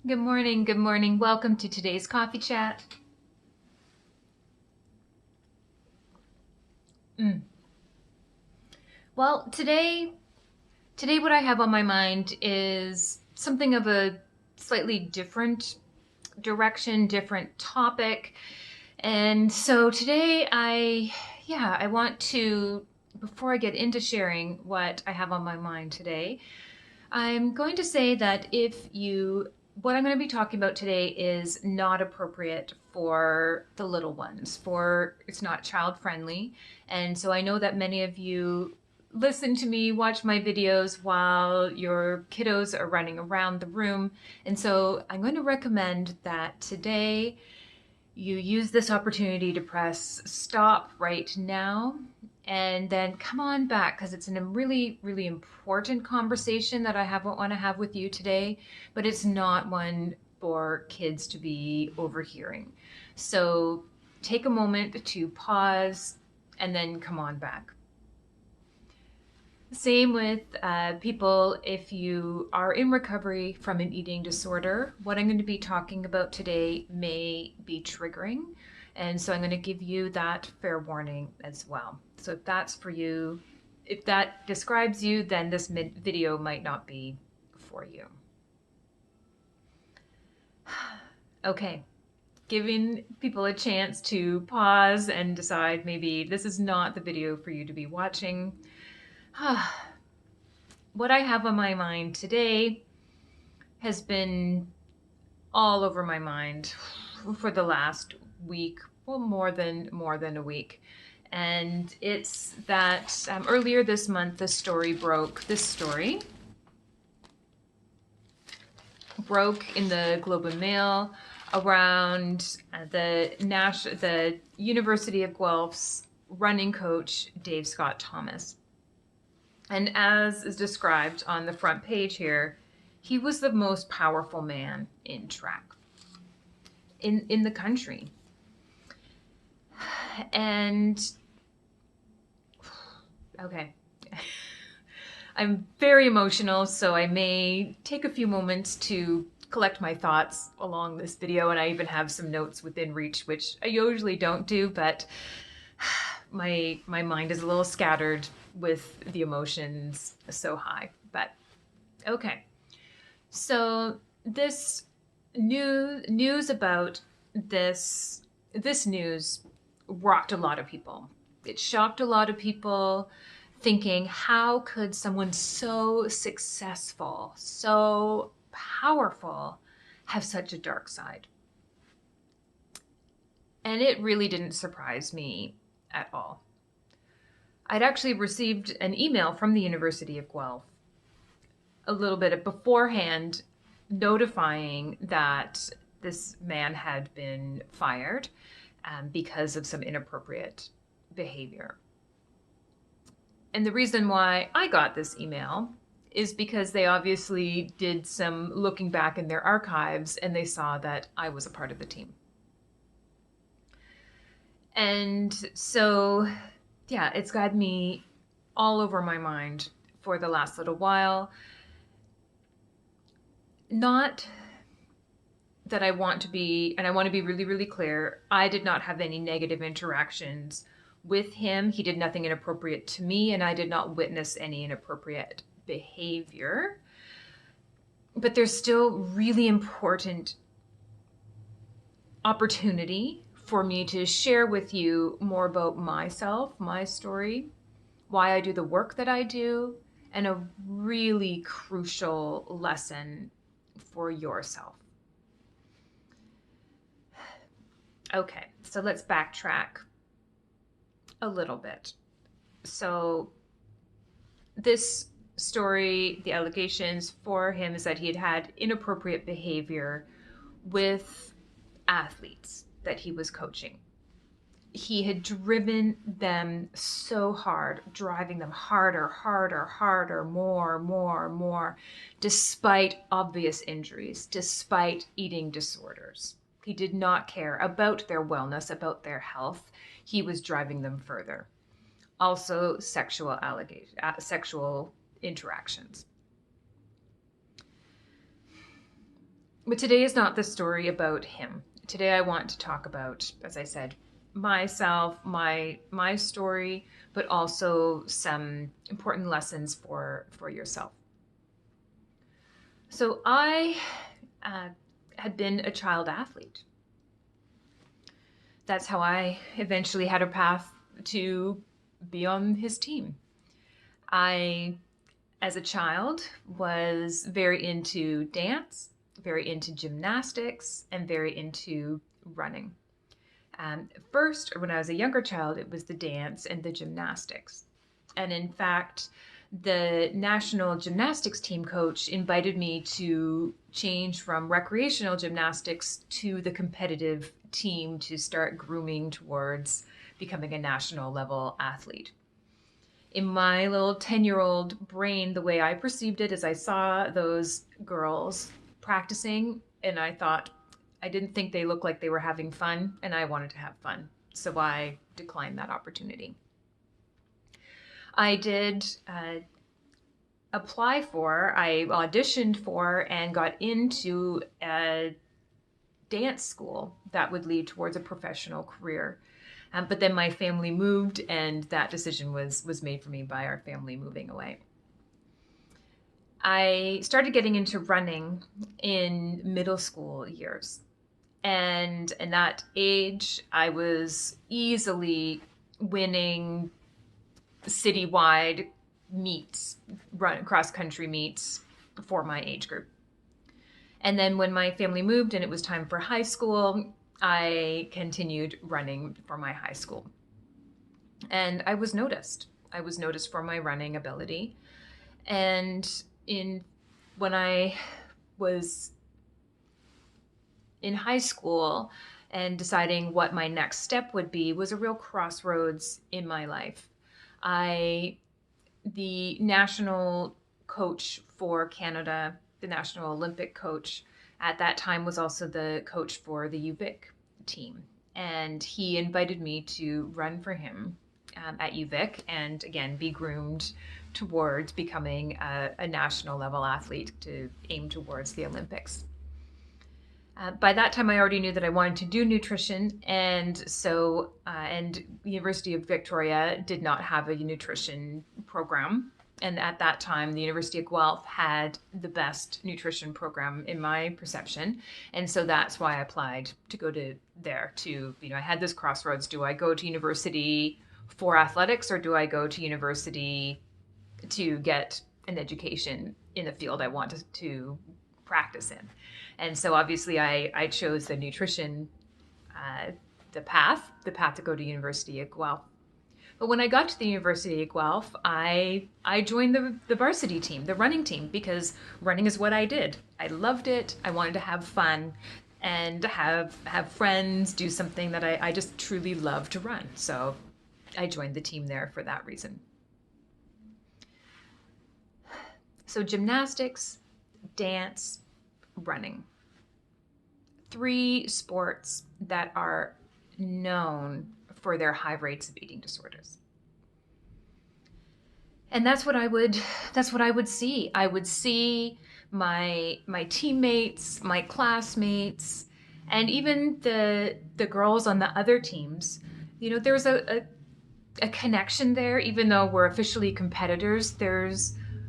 Good morning. Good morning. Welcome to today's coffee chat. Mm. Well, today what I have on my mind is something of a slightly different direction, different topic. And so today I want to, before I get into sharing what I have on my mind today, I'm going to say that what I'm going to be talking about today is not appropriate for the little ones, it's not child friendly. And so I know that many of you listen to me, watch my videos while your kiddos are running around the room. And so I'm going to recommend that today you use this opportunity to press stop right now and then come on back because it's a really, really important conversation that want to have with you today, but it's not one for kids to be overhearing. So take a moment to pause and then come on back. Same with people, if you are in recovery from an eating disorder, what I'm going to be talking about today may be triggering. And so I'm going to give you that fair warning as well. So if that's for you, if that describes you, then this video might not be for you. Okay, giving people a chance to pause and decide maybe this is not the video for you to be watching. What I have on my mind today has been all over my mind for the last week, well, more than a week. And it's that earlier this month, this story broke in the Globe and Mail around the University of Guelph's running coach, Dave Scott Thomas. And as is described on the front page here, he was the most powerful man in track in the country. And okay. I'm very emotional, so I may take a few moments to collect my thoughts along this video, and I even have some notes within reach, which I usually don't do, but my mind is a little scattered with the emotions so high. But okay. So this news about this news rocked a lot of people. It shocked a lot of people, thinking, how could someone so successful, so powerful, have such a dark side? And it really didn't surprise me at all. I'd actually received an email from the University of Guelph a little bit beforehand notifying that this man had been fired because of some inappropriate behavior. And the reason why I got this email is because they obviously did some looking back in their archives and they saw that I was a part of the team. And so, yeah, it's got me all over my mind for the last little while. Not that I want to be, and I want to be really, really clear, I did not have any negative interactions with him. He did nothing inappropriate to me, and I did not witness any inappropriate behavior. But there's still really important opportunity for me to share with you more about myself, my story, why I do the work that I do, and a really crucial lesson for yourself. Okay, so let's backtrack a little bit. So this story, the allegations for him is that he had had inappropriate behavior with athletes that he was coaching. He had driven them so hard, driving them harder, harder, harder, more, more, more, despite obvious injuries, despite eating disorders. He did not care about their wellness, about their health. He was driving them further. Also, sexual interactions. But today is not the story about him. Today I want to talk about, as I said, myself, my story, but also some important lessons for yourself. So I uh, had been a child athlete. That's how I eventually had a path to be on his team. I, as a child, was very into dance, very into gymnastics, and very into running. First, when I was a younger child, it was the dance and the gymnastics. And in fact, the national gymnastics team coach invited me to change from recreational gymnastics to the competitive team to start grooming towards becoming a national level athlete. In my little 10-year-old brain, the way I perceived it is I saw those girls practicing and I thought, I didn't think they looked like they were having fun, and I wanted to have fun. So I declined that opportunity. I did I auditioned for and got into a dance school that would lead towards a professional career. But then my family moved, and that decision was made for me by our family moving away. I started getting into running in middle school years. And in that age, I was easily winning citywide meets, run cross country meets for my age group. And then when my family moved and it was time for high school, I continued running for my high school. And I was noticed. I was noticed for my running ability. And in when I was in high school and deciding what my next step would be was a real crossroads in my life. The national coach for Canada, the national Olympic coach at that time, was also the coach for the UVic team. And he invited me to run for him at UVic and again be groomed towards becoming a national level athlete to aim towards the Olympics. By that time, I already knew that I wanted to do nutrition, and so and University of Victoria did not have a nutrition program. And at that time, the University of Guelph had the best nutrition program in my perception, and so that's why I applied to go to there. I had this crossroads: do I go to university for athletics, or do I go to university to get an education in the field I wanted to practice in? And so obviously I chose the nutrition, the path to go to University of Guelph. But when I got to the University of Guelph, I joined the varsity team, the running team, because running is what I did. I loved it. I wanted to have fun and have friends, do something that I just truly love to run. So I joined the team there for that reason. So gymnastics, dance, running. 3 sports that are known for their high rates of eating disorders. And that's what I would see. I would see my teammates, my classmates, and even the girls on the other teams. There's a connection there, even though we're officially competitors. They're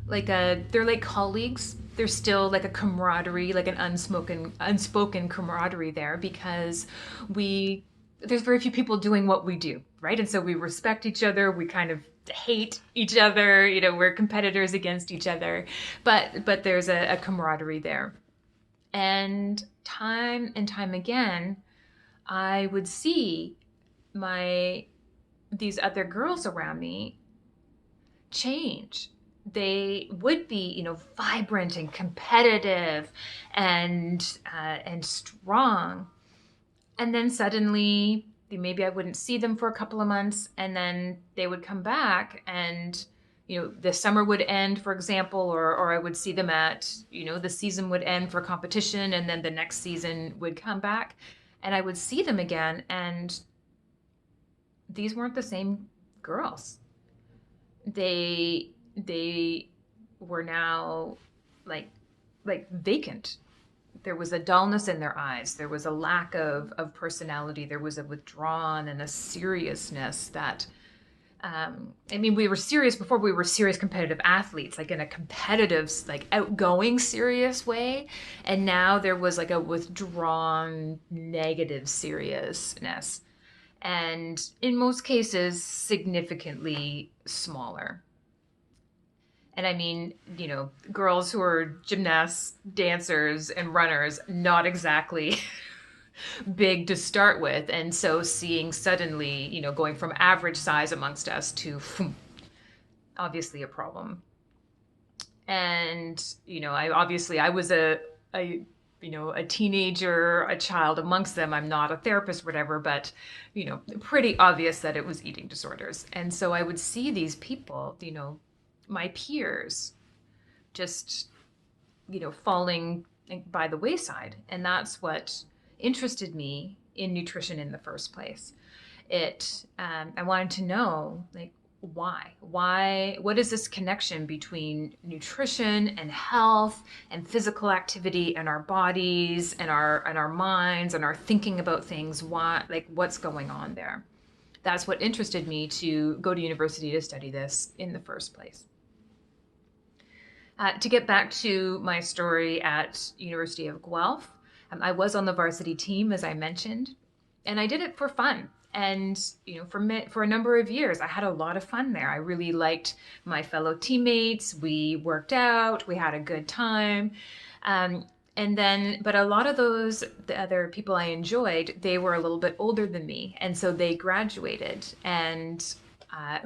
like colleagues. There's still like a camaraderie, like an unspoken camaraderie there, because there's very few people doing what we do, right? And so we respect each other. We kind of hate each other. We're competitors against each other, but there's a camaraderie there. And time again, I would see these other girls around me change. They would be, vibrant and competitive and strong. And then suddenly, maybe I wouldn't see them for a couple of months, and then they would come back, and the summer would end, for example, or I would see them the season would end for competition, and then the next season would come back, and I would see them again, and these weren't the same girls. They were now like vacant. There was a dullness in their eyes. There was a lack of personality. There was a withdrawn and a seriousness that, I mean, we were serious before. We were serious competitive athletes, like in a competitive, like outgoing, serious way. And now there was like a withdrawn, negative seriousness. And in most cases, significantly smaller. And I mean, girls who are gymnasts, dancers, and runners, not exactly big to start with. And so seeing suddenly, going from average size amongst us to obviously a problem. And, I was a teenager, a child amongst them. I'm not a therapist, whatever, but, pretty obvious that it was eating disorders. And so I would see these people, my peers, just, falling by the wayside. And that's what interested me in nutrition in the first place. I wanted to know, like, what is this connection between nutrition and health and physical activity and our bodies and our minds and our thinking about things? What's going on there? That's what interested me to go to university to study this in the first place. To get back to my story at University of Guelph, I was on the varsity team, as I mentioned, and I did it for fun. And for a number of years, I had a lot of fun there. I really liked my fellow teammates. We worked out. We had a good time. But a lot of the other people I enjoyed, they were a little bit older than me, and so they graduated. And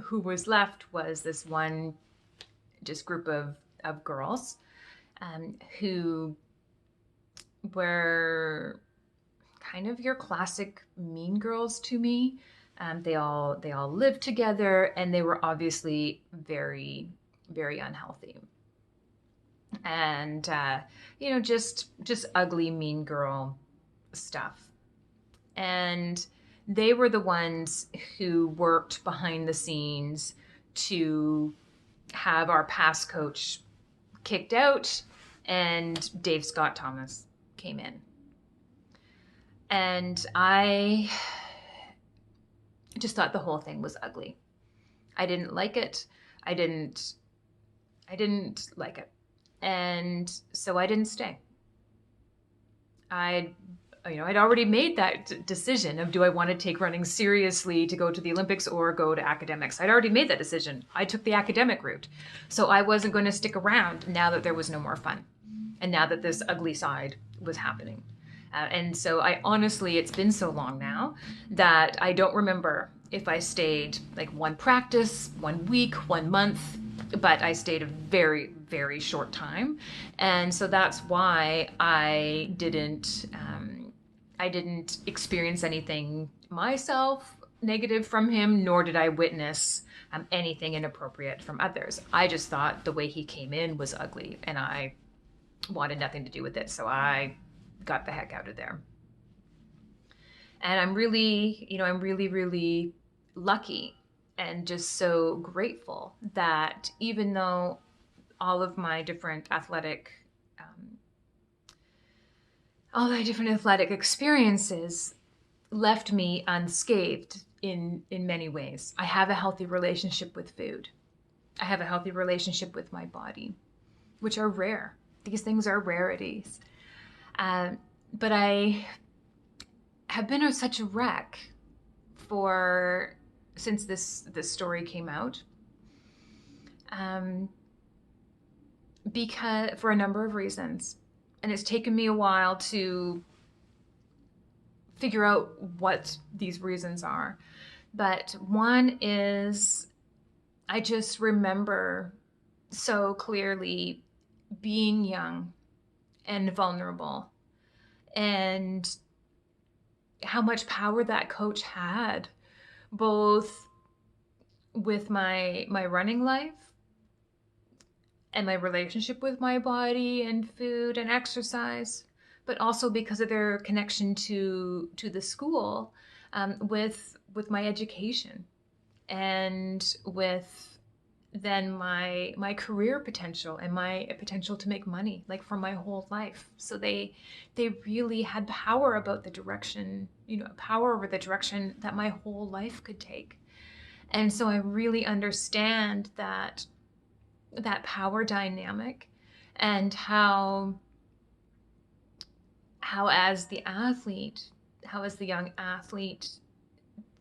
who was left was this one just group of girls who were kind of your classic mean girls to me. They all lived together, and they were obviously very, very unhealthy. And just ugly mean girl stuff. And they were the ones who worked behind the scenes to have our past coach kicked out, and Dave Scott Thomas came in. And I just thought the whole thing was ugly. I didn't like it. I didn't like it. And so I didn't stay. I'd already made that decision of, do I want to take running seriously to go to the Olympics or go to academics? I'd already made that decision. I took the academic route. So I wasn't going to stick around now that there was no more fun, and now that this ugly side was happening. And so I honestly, it's been so long now that I don't remember if I stayed like one practice, 1 week, 1 month, but I stayed a very, very short time. And so that's why I didn't experience anything myself negative from him, nor did I witness anything inappropriate from others. I just thought the way he came in was ugly, and I wanted nothing to do with it. So I got the heck out of there. And I'm really, really lucky and just so grateful that even though all of my different athletic experiences left me unscathed in many ways. I have a healthy relationship with food. I have a healthy relationship with my body, which are rare. These things are rarities. But I have been such a wreck since this story came out, because for a number of reasons. And it's taken me a while to figure out what these reasons are. But one is, I just remember so clearly being young and vulnerable, and how much power that coach had, both with my running life and my relationship with my body and food and exercise, but also because of their connection to the school, with my education, and with than my career potential and my potential to make money, like for my whole life. So they really had power about the direction, power over the direction that my whole life could take. And so I really understand that power dynamic, and how as the athlete, how as the young athlete,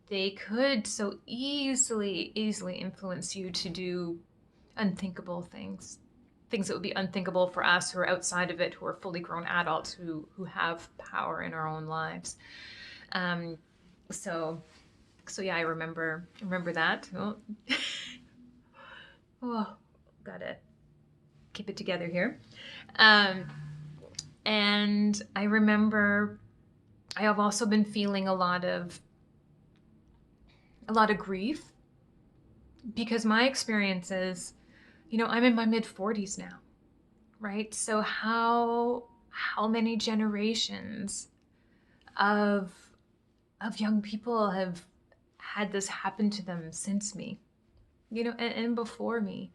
they could so easily influence you to do unthinkable things, things that would be unthinkable for us who are outside of it, who are fully grown adults who have power in our own lives. Um, so so yeah, I remember that. Oh, oh, gotta keep it together here. Um, and I remember I have also been feeling a lot of grief, because my experience is, I'm in my mid 40s now, right? So how many generations of young people have had this happen to them since me, and before me.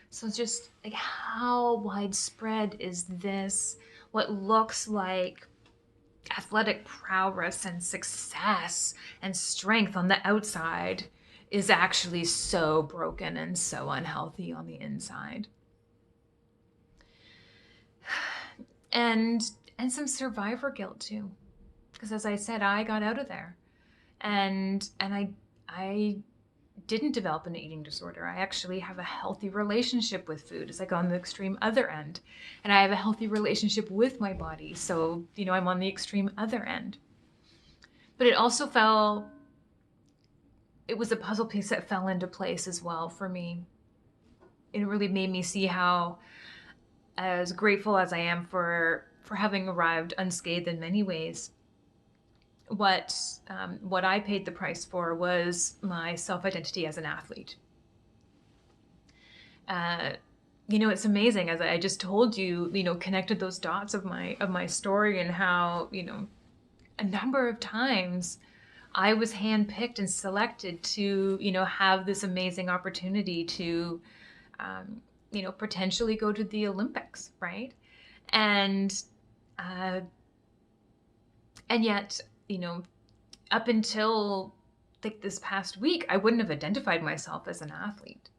So it's just like, how widespread is this? What looks like athletic prowess and success and strength on the outside is actually so broken and so unhealthy on the inside. And some survivor guilt too, because as I said, I got out of there, and I didn't develop an eating disorder. I actually have a healthy relationship with food. It's like on the extreme other end. And I have a healthy relationship with my body. So, I'm on the extreme other end. But it was a puzzle piece that fell into place as well for me. It really made me see how, as grateful as I am for having arrived unscathed in many ways, what I paid the price for was my self-identity as an athlete. It's amazing, as I just told you, connected those dots of my story, and how, a number of times I was handpicked and selected to, have this amazing opportunity to, potentially go to the Olympics, right? And uh, and yet, up until like this past week, I wouldn't have identified myself as an athlete.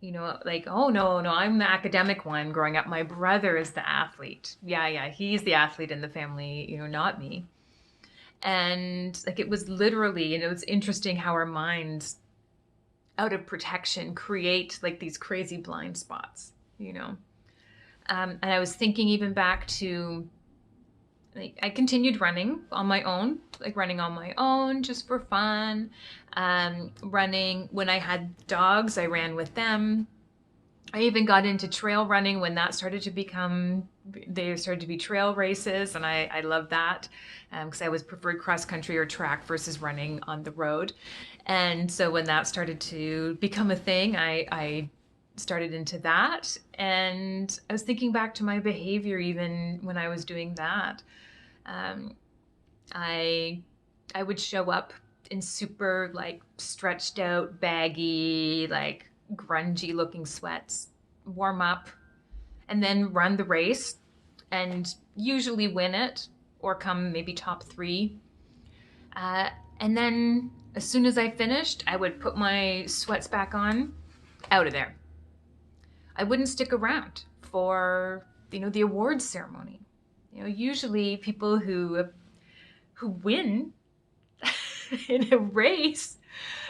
Like, oh no, I'm the academic one growing up. My brother is the athlete. Yeah, he's the athlete in the family, not me. And like, it was literally, it's interesting how our minds, out of protection, create like these crazy blind spots. And I was thinking even back to, like, I continued running on my own, just for fun. Running when I had dogs, I ran with them. I even got into trail running when there started to be trail races, and I love that, because I always preferred cross country or track versus running on the road. And so when that started to become a thing, I started into that. And I was thinking back to my behavior even when I was doing that. Um, I I would show up in super like stretched out, baggy, like grungy looking sweats, warm up, and then run the race, and usually win it or come maybe top three. Uh, and then as soon as I finished, I would put my sweats back on, out of there. I wouldn't stick around for the awards ceremony. Usually people who win in a race,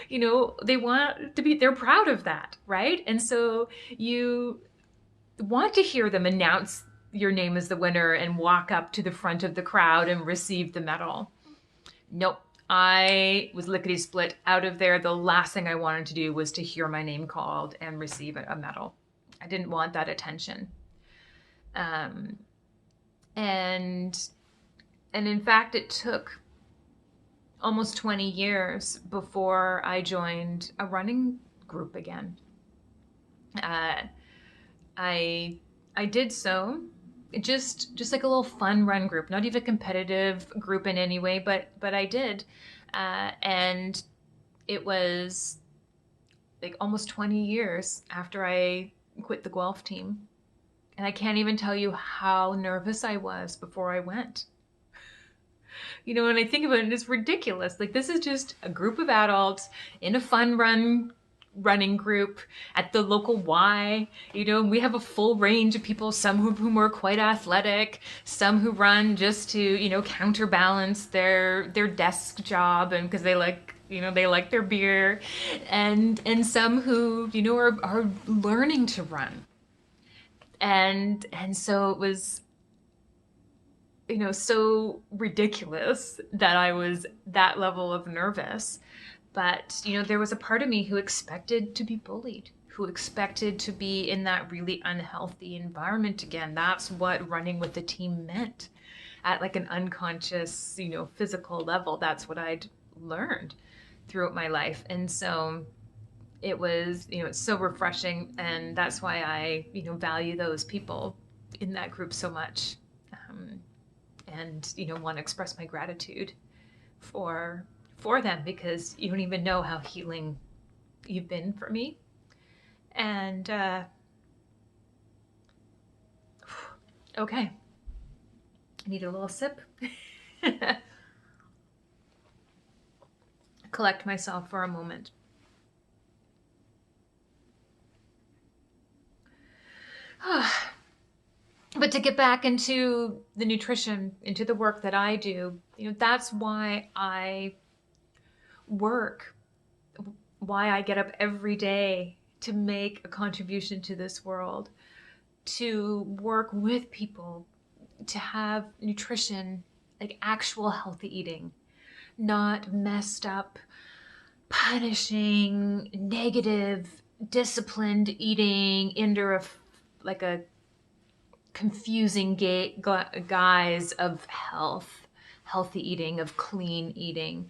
they're proud of that, right? And so you want to hear them announce your name as the winner and walk up to the front of the crowd and receive the medal. Nope. I was lickety split out of there. The last thing I wanted to do was to hear my name called and receive a medal. I didn't want that attention. Um, and in fact, it took almost 20 years before I joined a running group again. Uh, I I did so just like a little fun run group, not even a competitive group in any way, but I did, and it was like almost 20 years after I quit the Guelph team. And I can't even tell you how nervous I was before I went. When I think about it, it's ridiculous. Like, this is just a group of adults in a running group at the local Y. We have a full range of people, some of whom are quite athletic, some who run just to, counterbalance their desk job and because they like their beer, and some who, are learning to run. And so it was, so ridiculous that I was that level of nervous. But, there was a part of me who expected to be bullied, who expected to be in that really unhealthy environment again. That's what running with the team meant at like an unconscious, physical level. That's what I'd learned throughout my life. And so it was, it's so refreshing. And that's why I, value those people in that group so much. And want to express my gratitude for them, because you don't even know how healing you've been for me. And okay, I need a little sip. Collect myself for a moment. But to get back into the nutrition, into the work that I do, that's why I work, why I get up every day to make a contribution to this world, to work with people, to have nutrition, like actual healthy eating, not messed up, punishing, negative, disciplined eating under like a confusing guise of healthy eating, of clean eating.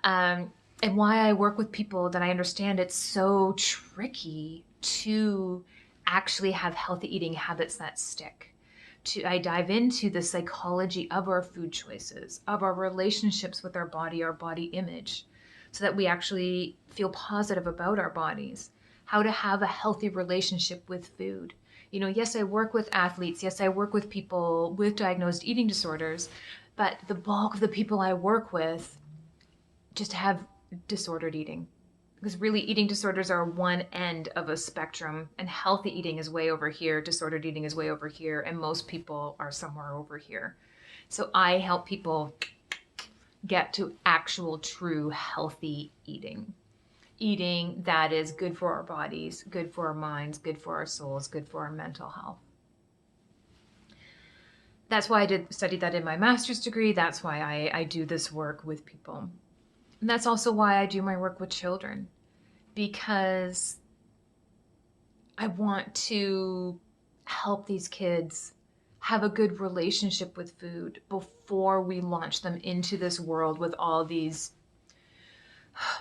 And why I work with people that I understand it's so tricky to actually have healthy eating habits that stick. I dive into the psychology of our food choices, of our relationships with our body image, so that we actually feel positive about our bodies, how to have a healthy relationship with food. Yes, I work with athletes. Yes, I work with people with diagnosed eating disorders, but the bulk of the people I work with just have disordered eating. Because really, eating disorders are one end of a spectrum, and healthy eating is way over here, disordered eating is way over here, and most people are somewhere over here. So I help people get to actual, true, healthy eating. Eating that is good for our bodies, good for our minds, good for our souls, good for our mental health. That's why I studied that in my master's degree. That's why I do this work with people. And that's also why I do my work with children, because I want to help these kids have a good relationship with food before we launch them into this world with all these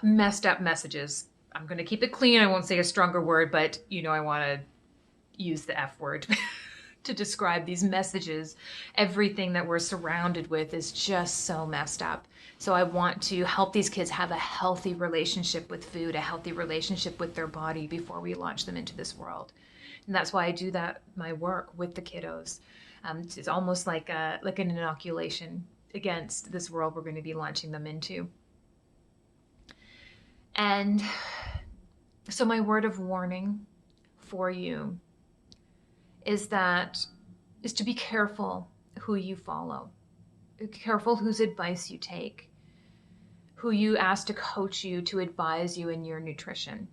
messed up messages. I'm going to keep it clean. I won't say a stronger word, but I want to use the F word to describe these messages. Everything that we're surrounded with is just so messed up. So I want to help these kids have a healthy relationship with food, a healthy relationship with their body before we launch them into this world. And that's why I do my work with the kiddos. It's almost like an inoculation against this world we're going to be launching them into. And so my word of warning for you is to be careful who you follow. Be careful whose advice you take, who you ask to coach you, to advise you in your nutrition.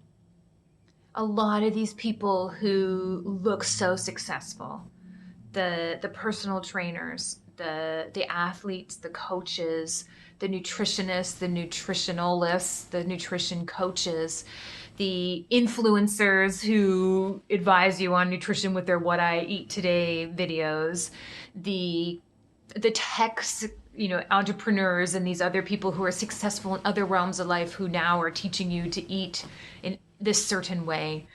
A lot of these people who look so successful, the personal trainers, the athletes, the coaches, the nutritionists, the nutritionalists, the nutrition coaches, the influencers who advise you on nutrition with their What I Eat Today videos, the tech, entrepreneurs and these other people who are successful in other realms of life who now are teaching you to eat in this certain way.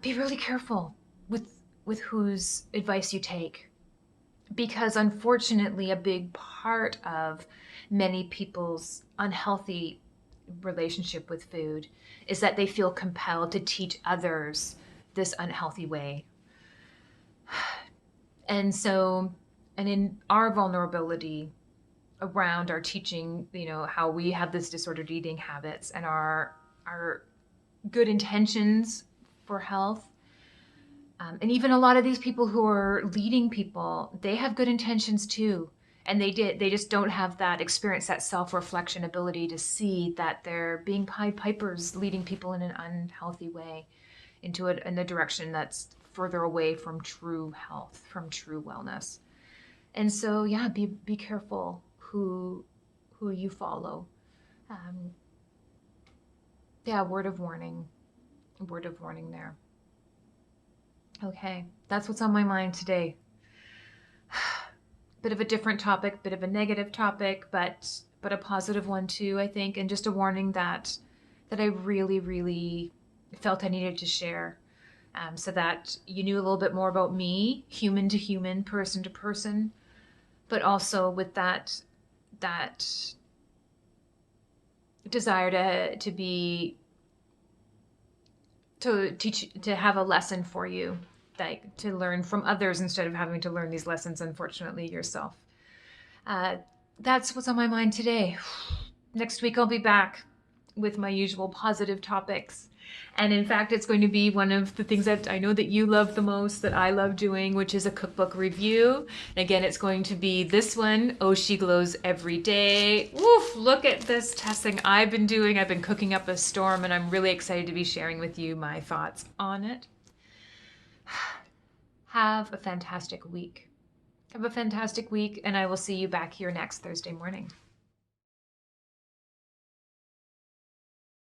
Be really careful with whose advice you take, because unfortunately a big part of many people's unhealthy relationship with food is that they feel compelled to teach others this unhealthy way. And so, and in our vulnerability around our teaching, how we have this disordered eating habits and our good intentions for health. And even a lot of these people who are leading people, they have good intentions too. And they just don't have that experience, that self-reflection ability to see that they're being Pied Pipers, leading people in an unhealthy way in a direction that's further away from true health, from true wellness. And so, yeah, be careful who you follow. Um, yeah, word of warning there. Okay, that's what's on my mind today. Bit of a different topic, bit of a negative topic, but a positive one too, I think, and just a warning that I really, really felt I needed to share, so that you knew a little bit more about me, human to human, person to person, but also with that desire to teach, to have a lesson for you, like to learn from others instead of having to learn these lessons, unfortunately, yourself. Uh, that's what's on my mind today. Next week, I'll be back with my usual positive topics. And in fact, it's going to be one of the things that I know that you love the most, that I love doing, which is a cookbook review. And again, it's going to be this one, Oh, She Glows Every Day. Woof, look at this testing I've been doing. I've been cooking up a storm, and I'm really excited to be sharing with you my thoughts on it. Have a fantastic week. Have a fantastic week, and I will see you back here next Thursday morning.